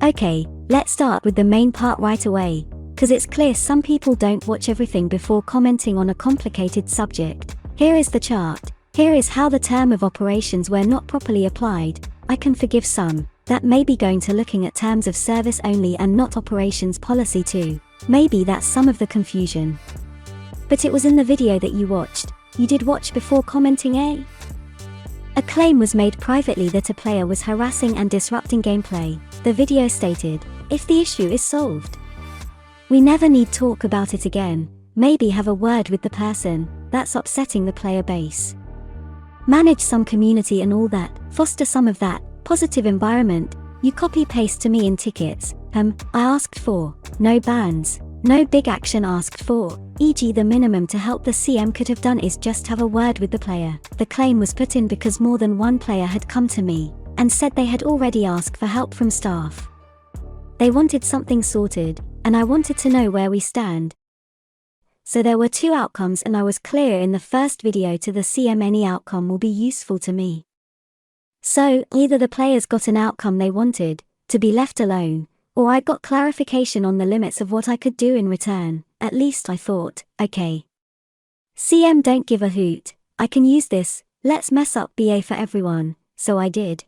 Okay, let's start with the main part right away, cause it's clear some people don't watch everything before commenting on a complicated subject. Here is the chart. Here is how the term of operations were not properly applied. I can forgive some. That may be going to looking at terms of service only and not operations policy too. Maybe that's some of the confusion. But it was in the video that you watched. You did watch before commenting, eh? A claim was made privately that a player was harassing and disrupting gameplay. The video stated, if the issue is solved, we never need talk about it again. Maybe have a word with the person that's upsetting the player base. Manage some community and all that, foster some of that positive environment. You copy paste to me in tickets. I asked for no bans, no big action asked for, e.g. the minimum to help the CM could have done is just have a word with the player. The claim was put in because more than one player had come to me and said they had already asked for help from staff. They wanted something sorted, and I wanted to know where we stand. So there were two outcomes and I was clear in the first video to the CM any outcome will be useful to me. So, either the players got an outcome they wanted, to be left alone, or I got clarification on the limits of what I could do in return. At least I thought, okay. CM don't give a hoot, I can use this, let's mess up BA for everyone, so I did.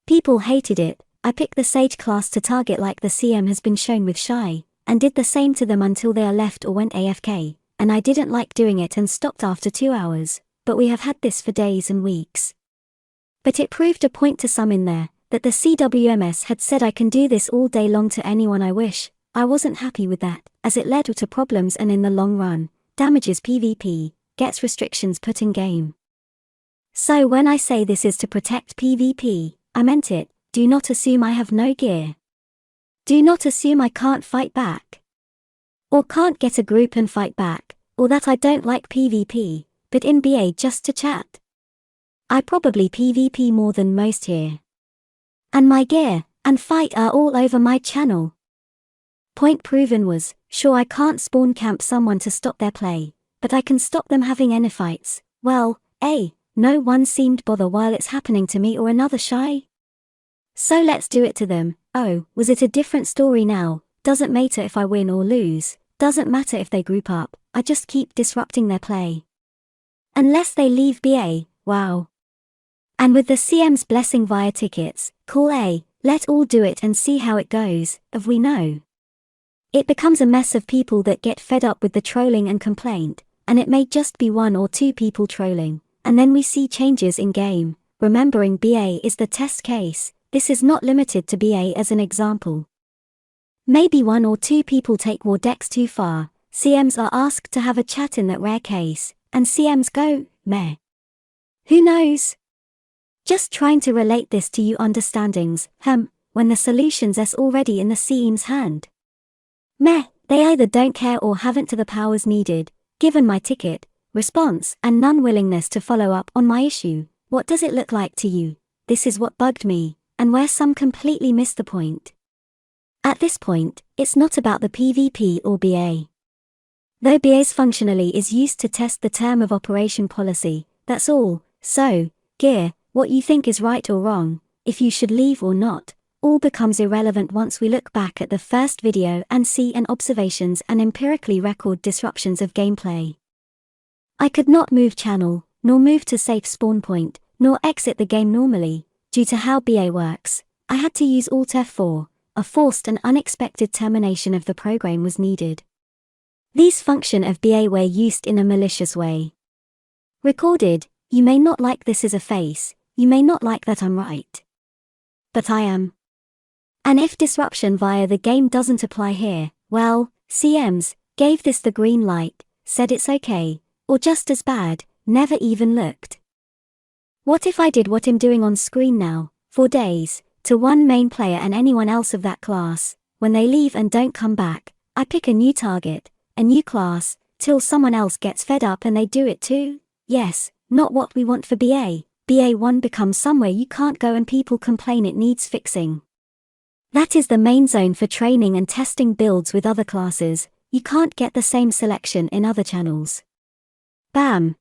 People hated it, I picked the Sage class to target like the CM has been shown with Shy, and did the same to them until they are left or went AFK, and I didn't like doing it and stopped after 2 hours, but we have had this for days and weeks. But it proved a point to some in there, that the CWMS had said I can do this all day long to anyone I wish. I wasn't happy with that, as it led to problems and in the long run, damages PvP, gets restrictions put in game. So when I say this is to protect PvP, I meant it. Do not assume I have no gear. Do not assume I can't fight back. Or can't get a group and fight back, or that I don't like PvP, but in BA just to chat. I probably PvP more than most here. And my gear and fight are all over my channel. Point proven was, sure I can't spawn camp someone to stop their play, but I can stop them having any fights. Well, no one seemed bother while it's happening to me or another Shy. So let's do it to them. Oh, was it a different story now? Doesn't matter if I win or lose, doesn't matter if they group up, I just keep disrupting their play. Unless they leave BA, wow. And with the CM's blessing via tickets, cool let all do it and see how it goes, if we know. It becomes a mess of people that get fed up with the trolling and complaint, and it may just be 1 or 2 people trolling, and then we see changes in game, remembering BA is the test case. This is not limited to BA as an example. Maybe 1 or 2 people take war decks too far, CMs are asked to have a chat in that rare case, and CMs go, meh. Who knows? Just trying to relate this to you understandings, when the solution's already in the CM's hand. Meh, they either don't care or haven't to the powers needed, given my ticket, response, and non-willingness to follow up on my issue. What does it look like to you? This is what bugged me, and where some completely missed the point. At this point, it's not about the PvP or BA. Though BA's functionally is used to test the term of operation policy, that's all. So, gear, what you think is right or wrong, if you should leave or not, all becomes irrelevant once we look back at the first video and see an observations and empirically record disruptions of gameplay. I could not move channel, nor move to safe spawn point, nor exit the game normally, due to how BA works. I had to use Alt F4, a forced and unexpected termination of the program was needed. These function of BA were used in a malicious way. Recorded, you may not like this as a face, you may not like that I'm right. But I am. And if disruption via the game doesn't apply here, well, CMs gave this the green light, said it's okay, or just as bad, never even looked. What if I did what I'm doing on screen now, for days, to one main player and anyone else of that class, when they leave and don't come back, I pick a new target, a new class, till someone else gets fed up and they do it too? Yes, not what we want for BA. BA1 becomes somewhere you can't go and people complain it needs fixing. That is the main zone for training and testing builds with other classes, you can't get the same selection in other channels. Bam!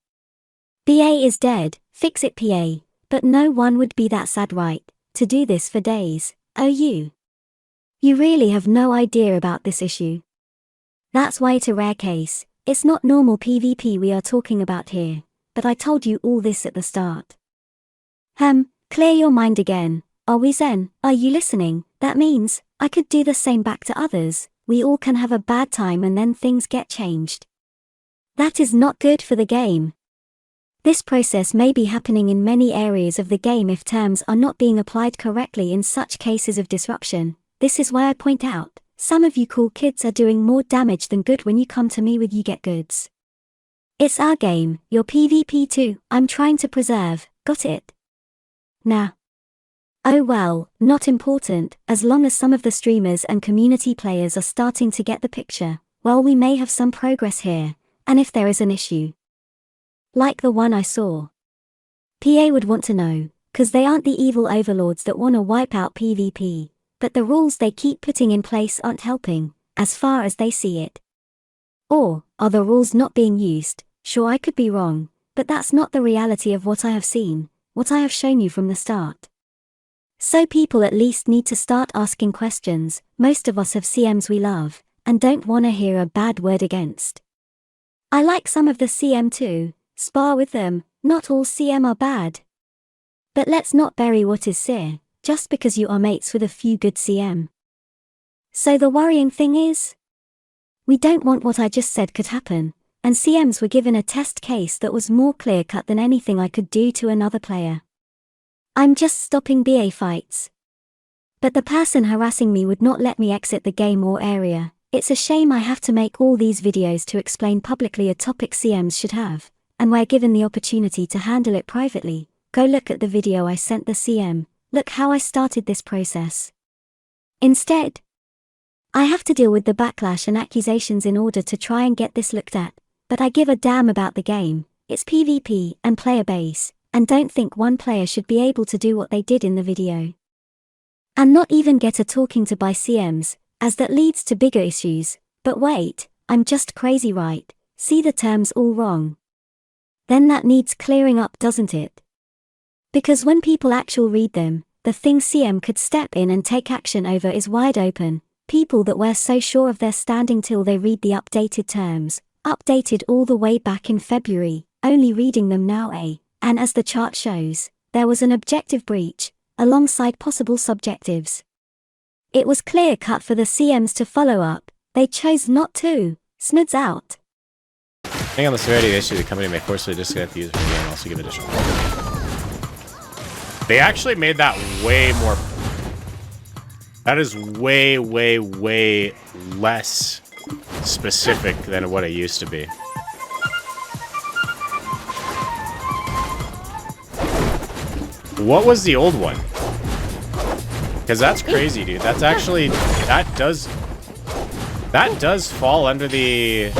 BA is dead, fix it PA, but no one would be that sad right, to do this for days, oh you. You really have no idea about this issue. That's why it's a rare case. It's not normal PvP we are talking about here, but I told you all this at the start. Clear your mind again. Are we zen? Are you listening? That means, I could do the same back to others. We all can have a bad time and then things get changed. That is not good for the game. This process may be happening in many areas of the game if terms are not being applied correctly in such cases of disruption. This is why I point out, some of you cool kids are doing more damage than good when you come to me with you get goods. It's our game, your PvP too, I'm trying to preserve, got it? Nah. Oh well, not important, as long as some of the streamers and community players are starting to get the picture, well we may have some progress here, and if there is an issue, like the one I saw, PA would want to know, cause they aren't the evil overlords that wanna wipe out PvP, but the rules they keep putting in place aren't helping, as far as they see it. Or, are the rules not being used? Sure, I could be wrong, but that's not the reality of what I have seen, what I have shown you from the start. So people at least need to start asking questions. Most of us have CMs we love, and don't wanna hear a bad word against. I like some of the CM too, spar with them, not all CM are bad. But let's not bury what is sere, just because you are mates with a few good CM. So the worrying thing is, we don't want what I just said could happen, and CMs were given a test case that was more clear-cut than anything I could do to another player. I'm just stopping BA fights. But the person harassing me would not let me exit the game or area. It's a shame I have to make all these videos to explain publicly a topic CMs should have, and we're given the opportunity to handle it privately. Go look at the video I sent the CM, look how I started this process. Instead, I have to deal with the backlash and accusations in order to try and get this looked at, but I give a damn about the game, it's PvP and player base, and don't think one player should be able to do what they did in the video. And not even get a talking to by CMs, as that leads to bigger issues. But wait, I'm just crazy, right? See the terms all wrong. Then that needs clearing up, doesn't it? Because when people actually read them, the thing CM could step in and take action over is wide open. People that were so sure of their standing till they read the updated terms, updated all the way back in February, only reading them now, and as the chart shows, there was an objective breach, alongside possible subjectives. It was clear-cut for the CMs to follow up, they chose not to. Snuds out. Depending on the severity of the issue, the company may forcibly disconnect the user from the game and also give additional. They actually made that way more. That is way, way, way less specific than what it used to be. What was the old one? Because that's crazy, dude. That's actually, that does fall under the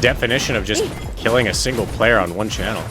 definition of just killing a single player on one channel.